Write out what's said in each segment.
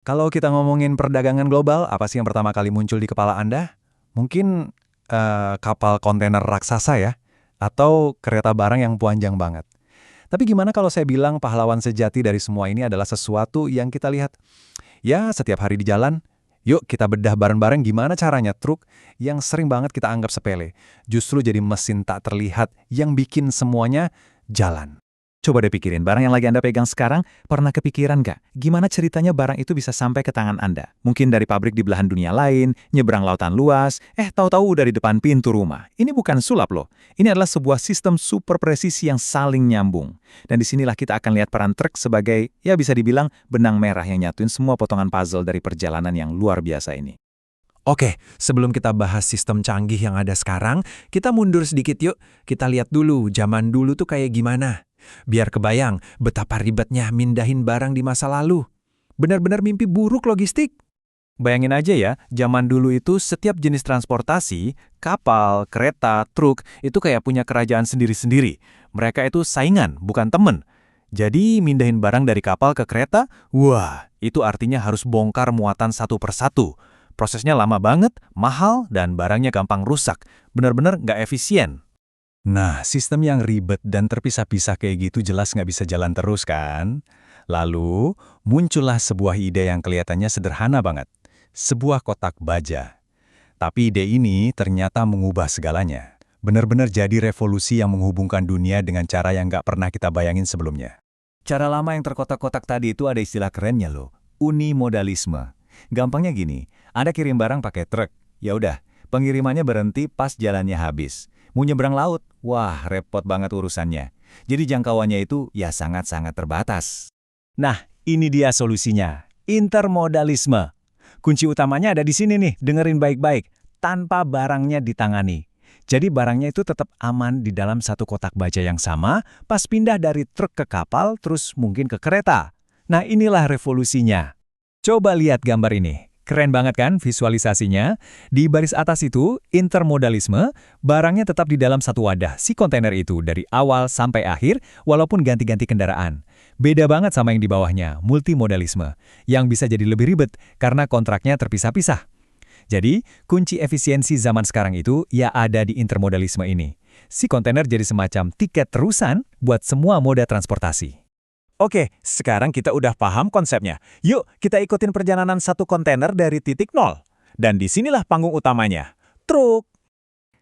Kalau kita ngomongin perdagangan global, apa sih yang pertama kali muncul di kepala Anda? Mungkin kapal kontainer raksasa ya, atau kereta barang yang panjang banget. Tapi gimana kalau saya bilang pahlawan sejati dari semua ini adalah sesuatu yang kita lihat ya setiap hari di jalan? Yuk kita bedah bareng-bareng gimana caranya truk yang sering banget kita anggap sepele, justru jadi mesin tak terlihat yang bikin semuanya jalan. Coba deh pikirin, barang yang lagi Anda pegang sekarang, pernah kepikiran nggak? Gimana ceritanya barang itu bisa sampai ke tangan Anda? Mungkin dari pabrik di belahan dunia lain, nyebrang lautan luas, tahu-tahu udah di depan pintu rumah. Ini bukan sulap loh. Ini adalah sebuah sistem super presisi yang saling nyambung. Dan disinilah kita akan lihat peran truk sebagai, ya bisa dibilang, benang merah yang nyatuin semua potongan puzzle dari perjalanan yang luar biasa ini. Oke, sebelum kita bahas sistem canggih yang ada sekarang, kita mundur sedikit yuk. Kita lihat dulu zaman dulu tuh kayak gimana. Biar kebayang betapa ribetnya mindahin barang di masa lalu. Benar-benar mimpi buruk logistik. Bayangin aja ya, zaman dulu itu setiap jenis transportasi, kapal, kereta, truk, itu kayak punya kerajaan sendiri-sendiri. Mereka itu saingan, bukan temen. Jadi mindahin barang dari kapal ke kereta, wah, itu artinya harus bongkar muatan satu persatu. Prosesnya lama banget, mahal, dan barangnya gampang rusak. Benar-benar nggak efisien. Nah, sistem yang ribet dan terpisah-pisah kayak gitu jelas nggak bisa jalan terus kan? Lalu, muncullah sebuah ide yang kelihatannya sederhana banget. Sebuah kotak baja. Tapi ide ini ternyata mengubah segalanya. Benar-benar jadi revolusi yang menghubungkan dunia dengan cara yang nggak pernah kita bayangin sebelumnya. Cara lama yang terkotak-kotak tadi itu ada istilah kerennya loh, unimodalisme. Gampangnya gini, Anda kirim barang pakai truk, ya udah, pengirimannya berhenti pas jalannya habis. Mau nyebrang laut, wah repot banget urusannya. Jadi jangkauannya itu ya sangat-sangat terbatas. Nah, ini dia solusinya, intermodalisme. Kunci utamanya ada di sini nih, dengerin baik-baik, tanpa barangnya ditangani. Jadi barangnya itu tetap aman di dalam satu kotak baja yang sama, pas pindah dari truk ke kapal, terus mungkin ke kereta. Nah inilah revolusinya. Coba lihat gambar ini. Keren banget kan visualisasinya? Di baris atas itu, intermodalisme, barangnya tetap di dalam satu wadah, si kontainer itu, dari awal sampai akhir, walaupun ganti-ganti kendaraan. Beda banget sama yang di bawahnya, multimodalisme, yang bisa jadi lebih ribet karena kontraknya terpisah-pisah. Jadi, kunci efisiensi zaman sekarang itu ya ada di intermodalisme ini. Si kontainer jadi semacam tiket terusan buat semua moda transportasi. Oke, sekarang kita udah paham konsepnya. Yuk, kita ikutin perjalanan satu kontainer dari titik nol. Dan disinilah panggung utamanya, truk.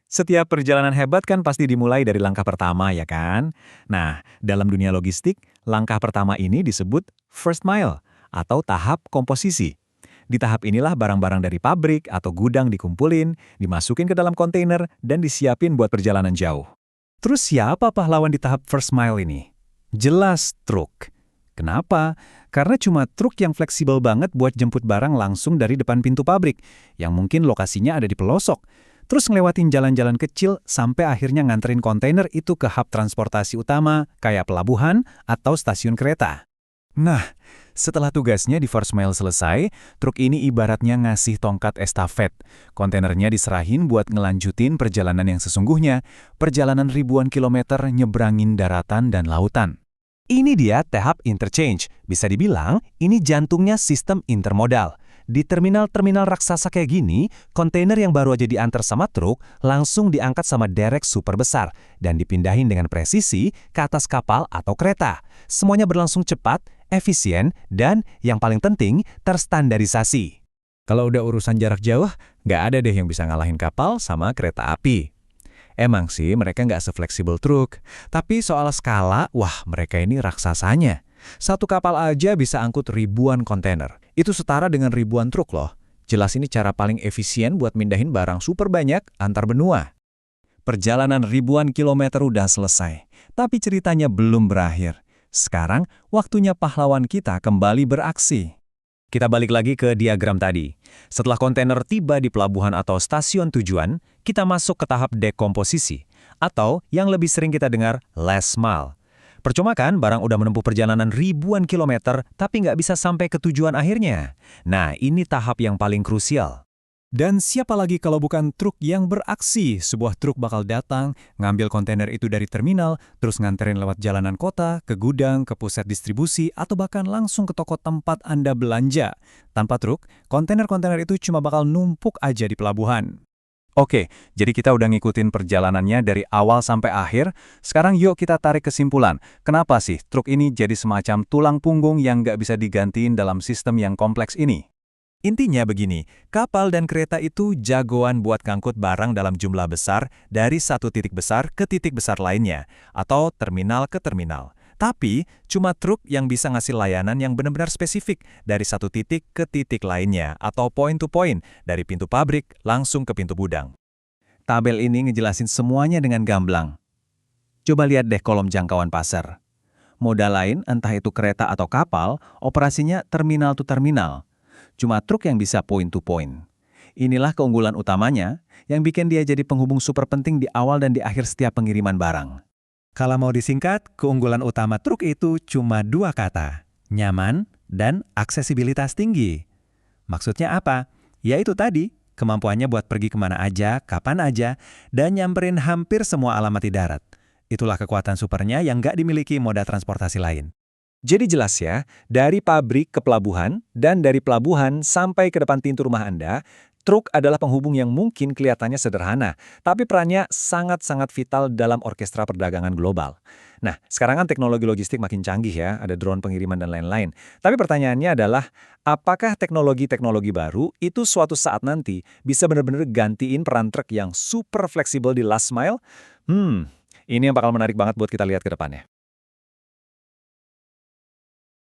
Setiap perjalanan hebat kan pasti dimulai dari langkah pertama, ya kan? Nah, dalam dunia logistik, langkah pertama ini disebut first mile, atau tahap komposisi. Di tahap inilah barang-barang dari pabrik atau gudang dikumpulin, dimasukin ke dalam kontainer, dan disiapin buat perjalanan jauh. Terus siapa pahlawan di tahap first mile ini? Jelas truk. Kenapa? Karena cuma truk yang fleksibel banget buat jemput barang langsung dari depan pintu pabrik, yang mungkin lokasinya ada di pelosok. Terus ngelewatin jalan-jalan kecil sampai akhirnya nganterin kontainer itu ke hub transportasi utama, kayak pelabuhan atau stasiun kereta. Nah, setelah tugasnya di first mile selesai, truk ini ibaratnya ngasih tongkat estafet. Kontainernya diserahin buat ngelanjutin perjalanan yang sesungguhnya, perjalanan ribuan kilometer nyebrangin daratan dan lautan. Ini dia tahap interchange. Bisa dibilang, ini jantungnya sistem intermodal. Di terminal-terminal raksasa kayak gini, kontainer yang baru aja diantar sama truk langsung diangkat sama derek super besar dan dipindahin dengan presisi ke atas kapal atau kereta. Semuanya berlangsung cepat, efisien, dan yang paling penting, terstandarisasi. Kalau udah urusan jarak jauh, nggak ada deh yang bisa ngalahin kapal sama kereta api. Emang sih mereka nggak sefleksibel truk, tapi soal skala, wah mereka ini raksasanya. Satu kapal aja bisa angkut ribuan kontainer. Itu setara dengan ribuan truk loh. Jelas ini cara paling efisien buat mindahin barang super banyak antar benua. Perjalanan ribuan kilometer udah selesai, tapi ceritanya belum berakhir. Sekarang, waktunya pahlawan kita kembali beraksi. Kita balik lagi ke diagram tadi. Setelah kontainer tiba di pelabuhan atau stasiun tujuan, kita masuk ke tahap dekomposisi, atau yang lebih sering kita dengar last mile. Percuma kan barang udah menempuh perjalanan ribuan kilometer, tapi nggak bisa sampai ke tujuan akhirnya. Nah, ini tahap yang paling krusial. Dan siapa lagi kalau bukan truk yang beraksi? Sebuah truk bakal datang, ngambil kontainer itu dari terminal, terus nganterin lewat jalanan kota, ke gudang, ke pusat distribusi, atau bahkan langsung ke toko tempat Anda belanja. Tanpa truk, kontainer-kontainer itu cuma bakal numpuk aja di pelabuhan. Oke, jadi kita udah ngikutin perjalanannya dari awal sampai akhir. Sekarang yuk kita tarik kesimpulan. Kenapa sih truk ini jadi semacam tulang punggung yang nggak bisa digantiin dalam sistem yang kompleks ini? Intinya begini, kapal dan kereta itu jagoan buat ngangkut barang dalam jumlah besar dari satu titik besar ke titik besar lainnya, atau terminal ke terminal. Tapi, cuma truk yang bisa ngasih layanan yang benar-benar spesifik dari satu titik ke titik lainnya, atau point to point, dari pintu pabrik langsung ke pintu gudang. Tabel ini ngejelasin semuanya dengan gamblang. Coba lihat deh kolom jangkauan pasar. Moda lain, entah itu kereta atau kapal, operasinya terminal to terminal. Cuma truk yang bisa point to point. Inilah keunggulan utamanya yang bikin dia jadi penghubung super penting di awal dan di akhir setiap pengiriman barang. Kalau mau disingkat, keunggulan utama truk itu cuma dua kata, nyaman dan aksesibilitas tinggi. Maksudnya apa? Ya itu tadi, kemampuannya buat pergi kemana aja, kapan aja, dan nyamperin hampir semua alamat di darat. Itulah kekuatan supernya yang nggak dimiliki moda transportasi lain. Jadi jelas ya, dari pabrik ke pelabuhan, dan dari pelabuhan sampai ke depan pintu rumah Anda, truk adalah penghubung yang mungkin kelihatannya sederhana, tapi perannya sangat-sangat vital dalam orkestra perdagangan global. Nah, sekarang kan teknologi logistik makin canggih ya, ada drone pengiriman dan lain-lain. Tapi pertanyaannya adalah, apakah teknologi-teknologi baru itu suatu saat nanti bisa benar-benar gantiin peran truk yang super fleksibel di last mile? Ini yang bakal menarik banget buat kita lihat ke depannya.